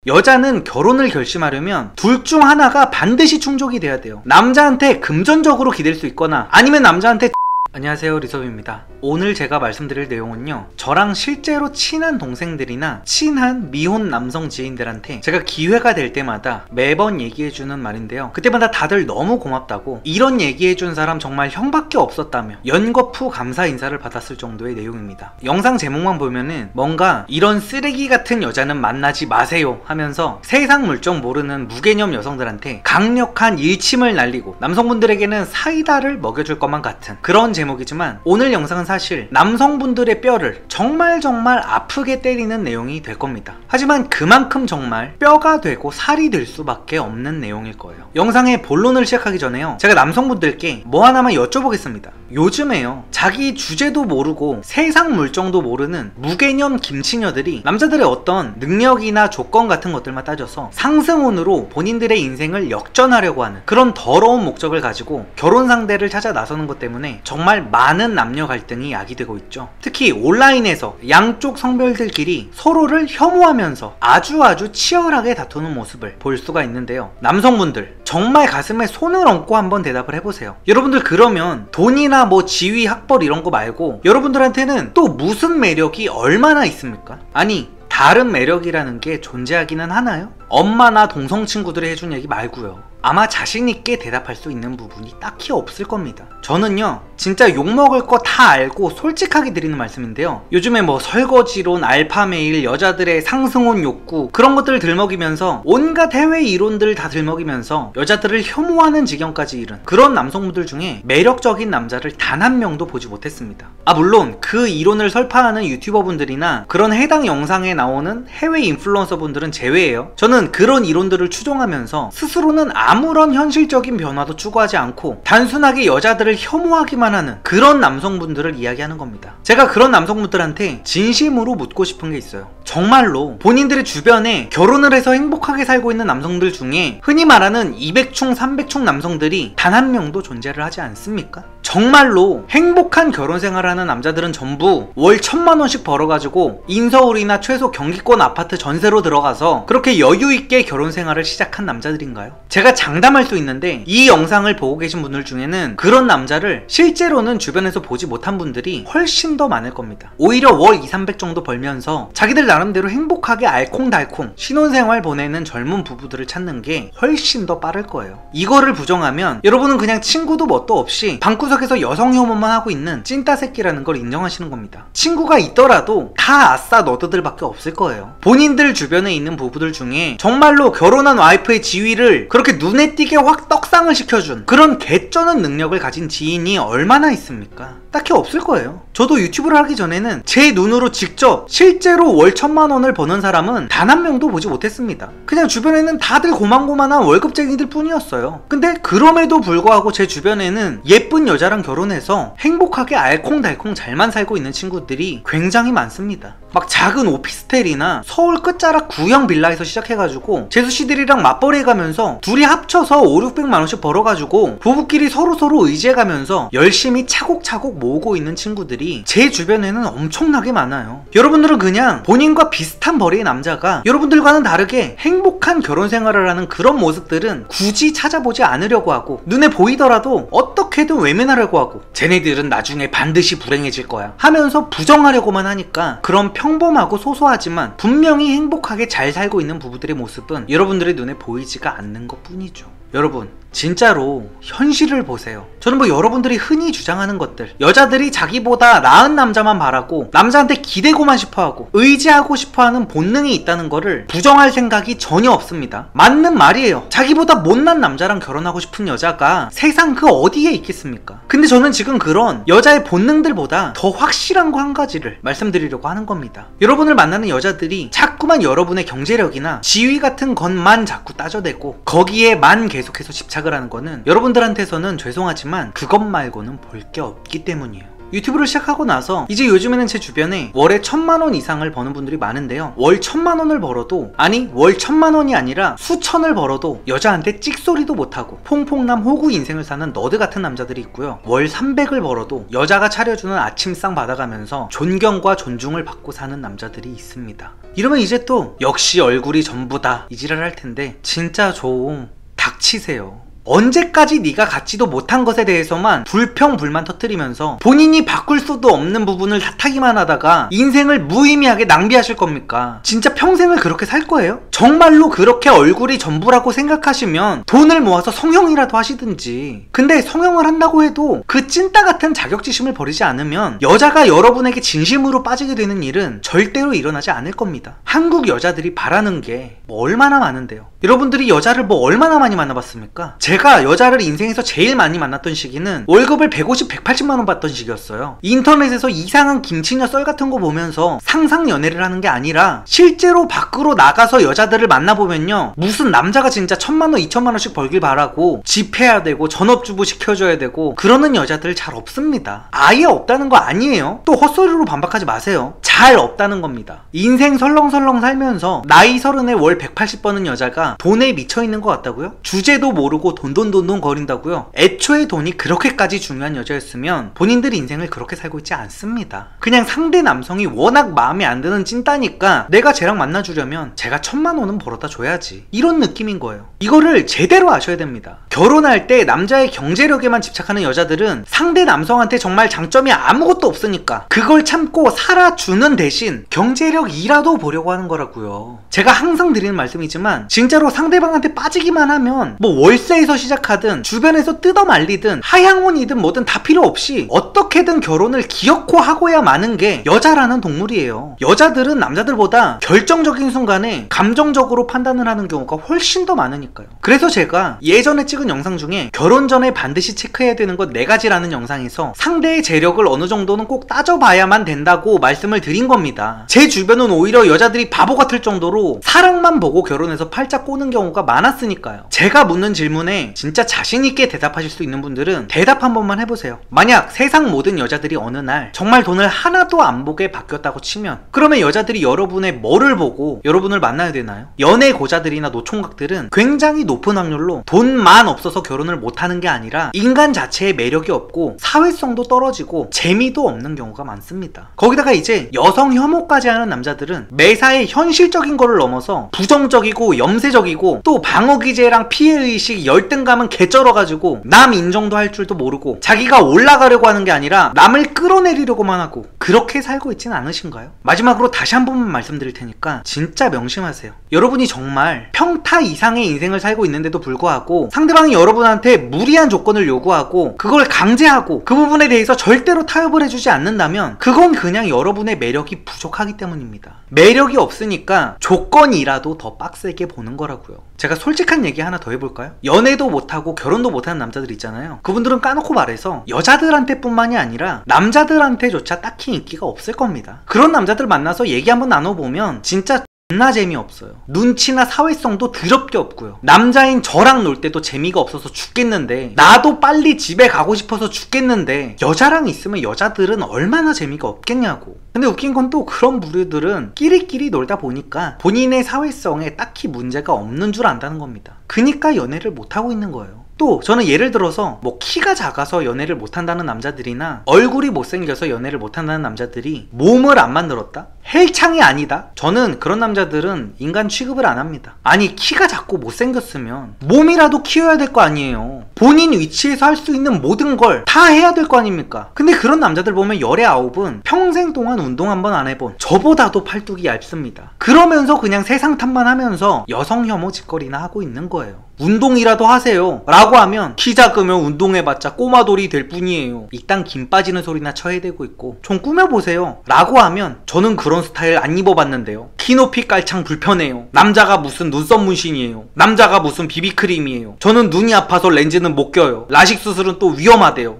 여자는 결혼을 결심하려면 둘 중 하나가 반드시 충족이 돼야 돼요. 남자한테 금전적으로 기댈 수 있거나 아니면 남자한테 안녕하세요, 리섭입니다. 오늘 제가 말씀드릴 내용은요, 저랑 실제로 친한 동생들이나 친한 미혼 남성 지인들한테 제가 기회가 될 때마다 매번 얘기해주는 말인데요, 그때마다 다들 너무 고맙다고, 이런 얘기해준 사람 정말 형밖에 없었다며 연거푸 감사 인사를 받았을 정도의 내용입니다. 영상 제목만 보면은 뭔가 이런 쓰레기 같은 여자는 만나지 마세요 하면서 세상 물정 모르는 무개념 여성들한테 강력한 일침을 날리고 남성분들에게는 사이다를 먹여줄 것만 같은 그런 제목이지만, 오늘 영상은 사실 남성분들의 뼈를 정말 아프게 때리는 내용이 될 겁니다. 하지만 그만큼 정말 뼈가 되고 살이 될 수밖에 없는 내용일 거예요. 영상의 본론을 시작하기 전에요, 제가 남성분들께 뭐 하나만 여쭤보겠습니다. 요즘에요, 자기 주제도 모르고 세상 물정도 모르는 무개념 김치녀들이 남자들의 어떤 능력이나 조건 같은 것들만 따져서 상승운으로 본인들의 인생을 역전하려고 하는 그런 더러운 목적을 가지고 결혼 상대를 찾아 나서는 것 때문에 정말 많은 남녀 갈등이 야기되고 있죠. 특히 온라인에서 양쪽 성별들끼리 서로를 혐오하면서 아주 치열하게 다투는 모습을 볼 수가 있는데요, 남성분들 정말 가슴에 손을 얹고 한번 대답을 해보세요. 여러분들 그러면 돈이나 뭐 지위, 학벌 이런 거 말고 여러분들한테는 또 무슨 매력이 얼마나 있습니까? 아니, 다른 매력이라는 게 존재하기는 하나요? 엄마나 동성 친구들이 해준 얘기 말고요, 아마 자신있게 대답할 수 있는 부분이 딱히 없을 겁니다. 저는요, 진짜 욕먹을 거 다 알고 솔직하게 드리는 말씀인데요, 요즘에 뭐 설거지론, 알파메일, 여자들의 상승혼 욕구, 그런 것들을 들먹이면서 온갖 해외 이론들 다 들먹이면서 여자들을 혐오하는 지경까지 이른 그런 남성분들 중에 매력적인 남자를 단 한 명도 보지 못했습니다. 물론 그 이론을 설파하는 유튜버분들이나 그런 해당 영상에 나오는 해외 인플루언서분들은 제외예요. 저는 그런 이론들을 추종하면서 스스로는 아무런 현실적인 변화도 추구하지 않고 단순하게 여자들을 혐오하기만 하는 그런 남성분들을 이야기하는 겁니다. 제가 그런 남성분들한테 진심으로 묻고 싶은 게 있어요. 정말로 본인들의 주변에 결혼을 해서 행복하게 살고 있는 남성들 중에 흔히 말하는 200충, 300충 남성들이 단 한 명도 존재를 하지 않습니까? 정말로 행복한 결혼 생활을 하는 남자들은 전부 월 1000만원씩 벌어가지고 인서울이나 최소 경기권 아파트 전세로 들어가서 그렇게 여유있게 결혼 생활을 시작한 남자들인가요? 제가 장담할 수 있는데 이 영상을 보고 계신 분들 중에는 그런 남자를 실제로는 주변에서 보지 못한 분들이 훨씬 더 많을 겁니다. 오히려 월 2, 300 정도 벌면서 자기들 나름대로 행복하게 알콩달콩 신혼생활 보내는 젊은 부부들을 찾는 게 훨씬 더 빠를 거예요. 이거를 부정하면 여러분은 그냥 친구도 뭣도 없이 방구석에서 여성 혐오만 하고 있는 찐따 새끼라는 걸 인정하시는 겁니다. 친구가 있더라도 다 아싸 너드들밖에 없을 거예요. 본인들 주변에 있는 부부들 중에 정말로 결혼한 와이프의 지위를 그렇게 눈에 띄게 확 떡상을 시켜준 그런 개쩌는 능력을 가진 지인이 얼마나 있습니까? 딱히 없을 거예요. 저도 유튜브를 하기 전에는 제 눈으로 직접 실제로 월 1000만원을 버는 사람은 단 한 명도 보지 못했습니다. 그냥 주변에는 다들 고만고만한 월급쟁이들 뿐이었어요. 근데 그럼에도 불구하고 제 주변에는 예쁜 여자랑 결혼해서 행복하게 알콩달콩 잘만 살고 있는 친구들이 굉장히 많습니다. 막 작은 오피스텔이나 서울 끝자락 구형 빌라에서 시작해가지고 재수씨들이랑 맞벌이 해가면서 둘이 합쳐서 5, 600만원씩 벌어가지고 부부끼리 서로 의지해가면서 열심히 차곡차곡 모으고 있는 친구들이 제 주변에는 엄청나게 많아요. 여러분들은 그냥 본인과 비슷한 벌이의 남자가 여러분들과는 다르게 행복한 결혼 생활을 하는 그런 모습들은 굳이 찾아보지 않으려고 하고, 눈에 보이더라도 어떻게든 외면하려고 하고, 쟤네들은 나중에 반드시 불행해질 거야 하면서 부정하려고만 하니까 그런 평범하고 소소하지만 분명히 행복하게 잘 살고 있는 부부들의 모습은 여러분들의 눈에 보이지가 않는 것 뿐이죠. 여러분, 진짜로 현실을 보세요. 저는 뭐 여러분들이 흔히 주장하는 것들, 여자들이 자기보다 나은 남자만 바라고 남자한테 기대고만 싶어하고 의지하고 싶어하는 본능이 있다는 거를 부정할 생각이 전혀 없습니다. 맞는 말이에요. 자기보다 못난 남자랑 결혼하고 싶은 여자가 세상 그 어디에 있겠습니까? 근데 저는 지금 그런 여자의 본능들보다 더 확실한 거 한 가지를 말씀드리려고 하는 겁니다. 여러분을 만나는 여자들이 자꾸만 여러분의 경제력이나 지위 같은 것만 자꾸 따져대고 거기에만 계속해서 집착을 하는 거는 여러분들한테서는 죄송하지만 그것 말고는 볼 게 없기 때문이에요. 유튜브를 시작하고 나서 이제 요즘에는 제 주변에 월에 1000만원 이상을 버는 분들이 많은데요. 월 1000만원을 벌어도, 아니 월 1000만원이 아니라 수천을 벌어도 여자한테 찍소리도 못하고 퐁퐁남 호구 인생을 사는 너드 같은 남자들이 있고요. 월 300을 벌어도 여자가 차려주는 아침상 받아가면서 존경과 존중을 받고 사는 남자들이 있습니다. 이러면 이제 또 역시 얼굴이 전부다 이 지랄 할 텐데, 진짜 좀 닥치세요. 언제까지 네가 갖지도 못한 것에 대해서만 불평불만 터뜨리면서 본인이 바꿀 수도 없는 부분을 탓하기만 하다가 인생을 무의미하게 낭비하실 겁니까? 진짜 평생을 그렇게 살 거예요? 정말로 그렇게 얼굴이 전부라고 생각하시면 돈을 모아서 성형이라도 하시든지. 근데 성형을 한다고 해도 그 찐따 같은 자격지심을 버리지 않으면 여자가 여러분에게 진심으로 빠지게 되는 일은 절대로 일어나지 않을 겁니다. 한국 여자들이 바라는 게 뭐 얼마나 많은데요. 여러분들이 여자를 뭐 얼마나 많이 만나봤습니까? 제가 여자를 인생에서 제일 많이 만났던 시기는 월급을 150, 180만원 받던 시기였어요. 인터넷에서 이상한 김치녀 썰 같은 거 보면서 상상 연애를 하는 게 아니라 실제로 밖으로 나가서 여자들을 만나보면요, 무슨 남자가 진짜 1000만원, 2000만원씩 벌길 바라고 집해야 되고 전업주부 시켜줘야 되고 그러는 여자들 잘 없습니다. 아예 없다는 거 아니에요. 또 헛소리로 반박하지 마세요. 잘 없다는 겁니다. 인생 설렁설렁 살면서 나이 30에 월 180 버는 여자가 돈에 미쳐있는 것 같다고요? 주제도 모르고 돈돈돈돈 거린다고요? 애초에 돈이 그렇게까지 중요한 여자였으면 본인들 인생을 그렇게 살고 있지 않습니다. 그냥 상대 남성이 워낙 마음에 안 드는 찐따니까 내가 쟤랑 만나주려면 제가 1000만원은 벌어다 줘야지, 이런 느낌인 거예요. 이거를 제대로 아셔야 됩니다. 결혼할 때 남자의 경제력에만 집착하는 여자들은 상대 남성한테 정말 장점이 아무것도 없으니까 그걸 참고 살아주는 대신 경제력이라도 보려고 하는 거라고요. 제가 항상 드리는 말씀이지만 진짜로 상대방한테 빠지기만 하면 뭐 월세에서 시작하든 주변에서 뜯어 말리든 하향혼이든 뭐든 다 필요 없이 어떻게든 결혼을 기어코 하고야 마는 게 여자라는 동물이에요. 여자들은 남자들보다 결정적인 순간에 감정적으로 판단을 하는 경우가 훨씬 더 많으니까요. 그래서 제가 예전에 찍은 영상 중에 결혼 전에 반드시 체크해야 되는 것 4가지라는 영상에서 상대의 재력을 어느 정도는 꼭 따져봐야만 된다고 말씀을 드린 겁니다. 제 주변은 오히려 여자들이 바보 같을 정도로 사랑만 보고 결혼해서 팔짝 꼬는 경우가 많았으니까요. 제가 묻는 질문에 진짜 자신있게 대답하실 수 있는 분들은 대답 한 번만 해보세요. 만약 세상 모든 여자들이 어느 날 정말 돈을 하나도 안 보게 바뀌었다고 치면, 그러면 여자들이 여러분의 뭐를 보고 여러분을 만나야 되나요? 연애 고자들이나 노총각들은 굉장히 높은 확률로 돈만 없어서 결혼을 못하는 게 아니라 인간 자체의 매력이 없고 사회성도 떨어지고 재미도 없는 경우가 많습니다. 거기다가 이제 여성 혐오까지 하는 남자들은 매사에 현실적인 거를 넘어서 부정적이고 염세적이고 또 방어기제랑 피해의식, 열등감은 개쩔어가지고 남 인정도 할 줄도 모르고 자기가 올라가려고 하는 게 아니라 남을 끌어내리려고만 하고 그렇게 살고 있진 않으신가요? 마지막으로 다시 한 번만 말씀드릴 테니까 진짜 명심하세요. 여러분이 정말 평타 이상의 인생을 살고 있는데도 불구하고 상대방이 여러분한테 무리한 조건을 요구하고 그걸 강제하고 그 부분에 대해서 절대로 타협을 해주지 않는다면 그건 그냥 여러분의 매력이 부족하기 때문입니다. 매력이 없으니까 조건이라도 더 빡세게 보는 거라고요. 제가 솔직한 얘기 하나 더 해볼까요? 연애도 못하고 결혼도 못하는 남자들 있잖아요. 그분들은 까놓고 말해서 여자들한테 뿐만이 아니라 남자들한테조차 딱히 인기가 없을 겁니다. 그런 남자들 만나서 얘기 한번 나눠보면 진짜 존나 재미없어요. 눈치나 사회성도 더럽게 없고요. 남자인 저랑 놀 때도 재미가 없어서 죽겠는데, 나도 빨리 집에 가고 싶어서 죽겠는데 여자랑 있으면 여자들은 얼마나 재미가 없겠냐고. 근데 웃긴 건 또 그런 부류들은 끼리끼리 놀다 보니까 본인의 사회성에 딱히 문제가 없는 줄 안다는 겁니다. 그니까 연애를 못하고 있는 거예요. 또 저는 예를 들어서 뭐 키가 작아서 연애를 못한다는 남자들이나 얼굴이 못생겨서 연애를 못한다는 남자들이 몸을 안 만들었다? 헬창이 아니다? 저는 그런 남자들은 인간 취급을 안 합니다. 아니 키가 작고 못생겼으면 몸이라도 키워야 될 거 아니에요. 본인 위치에서 할 수 있는 모든 걸 다 해야 될 거 아닙니까? 근데 그런 남자들 보면 열의 아홉은 평생 동안 운동 한 번 안 해본 저보다도 팔뚝이 얇습니다. 그러면서 그냥 세상 탓만 하면서 여성 혐오 짓거리나 하고 있는 거예요. 운동이라도 하세요 라고 하면 키 작으면 운동해봤자 꼬마돌이 될 뿐이에요. 이딴 김 빠지는 소리나 쳐해대고 있고 좀 꾸며보세요 라고 하면 저는 그런 스타일 안 입어봤는데요. 키 높이 깔창 불편해요. 남자가 무슨 눈썹 문신이에요. 남자가 무슨 비비크림이에요. 저는 눈이 아파서 렌즈는 못 껴요. 라식 수술은 또 위험하대요.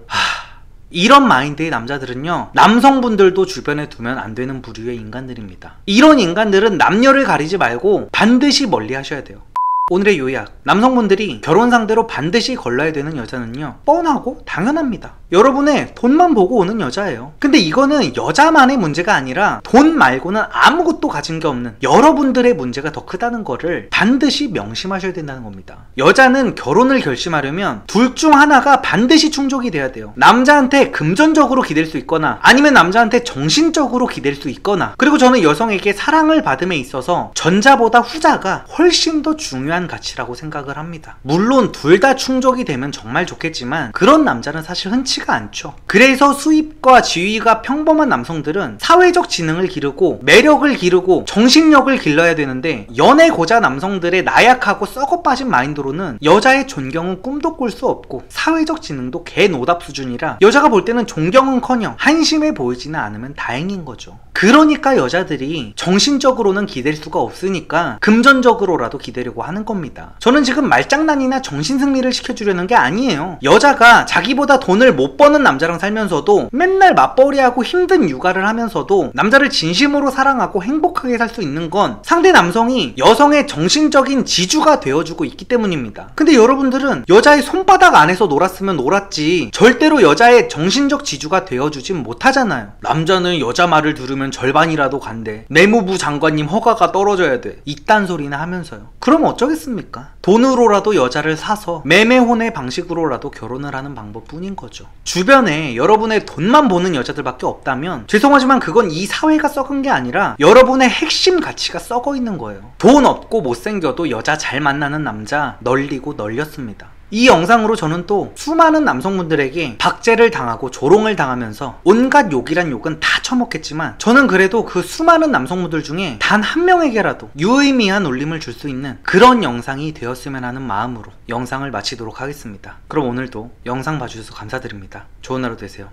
이런 마인드의 남자들은요, 남성분들도 주변에 두면 안 되는 부류의 인간들입니다. 이런 인간들은 남녀를 가리지 말고 반드시 멀리 하셔야 돼요. 오늘의 요약. 남성분들이 결혼 상대로 반드시 걸러야 되는 여자는요, 뻔하고 당연합니다. 여러분의 돈만 보고 오는 여자예요. 근데 이거는 여자만의 문제가 아니라 돈 말고는 아무것도 가진 게 없는 여러분들의 문제가 더 크다는 거를 반드시 명심하셔야 된다는 겁니다. 여자는 결혼을 결심하려면 둘 중 하나가 반드시 충족이 돼야 돼요. 남자한테 금전적으로 기댈 수 있거나 아니면 남자한테 정신적으로 기댈 수 있거나, 그리고 저는 여성에게 사랑을 받음에 있어서 전자보다 후자가 훨씬 더 중요한 가치라고 생각을 합니다. 물론 둘 다 충족이 되면 정말 좋겠지만 그런 남자는 사실 흔치가 않죠. 그래서 수입과 지위가 평범한 남성들은 사회적 지능을 기르고 매력을 기르고 정신력을 길러야 되는데, 연애 고자 남성들의 나약하고 썩어 빠진 마인드로는 여자의 존경은 꿈도 꿀 수 없고 사회적 지능도 개노답 수준이라 여자가 볼 때는 존경은커녕 한심해 보이지는 않으면 다행인 거죠. 그러니까 여자들이 정신적으로는 기댈 수가 없으니까 금전적으로라도 기대려고 하는 겁니다. 저는 지금 말장난이나 정신승리를 시켜주려는 게 아니에요. 여자가 자기보다 돈을 못 버는 남자랑 살면서도 맨날 맞벌이하고 힘든 육아를 하면서도 남자를 진심으로 사랑하고 행복하게 살 수 있는 건 상대 남성이 여성의 정신적인 지주가 되어주고 있기 때문입니다. 근데 여러분들은 여자의 손바닥 안에서 놀았으면 놀았지 절대로 여자의 정신적 지주가 되어주진 못하잖아요. 남자는 여자 말을 들으면 절반이라도 간대, 내무부 장관님 허가가 떨어져야 돼, 이딴 소리나 하면서요. 그럼 어쩌겠습니까? 돈으로라도 여자를 사서 매매혼의 방식으로라도 결혼을 하는 방법뿐인 거죠. 주변에 여러분의 돈만 보는 여자들밖에 없다면 죄송하지만 그건 이 사회가 썩은 게 아니라 여러분의 핵심 가치가 썩어 있는 거예요. 돈 없고 못생겨도 여자 잘 만나는 남자 널리고 널렸습니다. 이 영상으로 저는 또 수많은 남성분들에게 박제를 당하고 조롱을 당하면서 온갖 욕이란 욕은 다 처먹겠지만, 저는 그래도 그 수많은 남성분들 중에 단 한 명에게라도 유의미한 울림을 줄 수 있는 그런 영상이 되었으면 하는 마음으로 영상을 마치도록 하겠습니다. 그럼 오늘도 영상 봐주셔서 감사드립니다. 좋은 하루 되세요.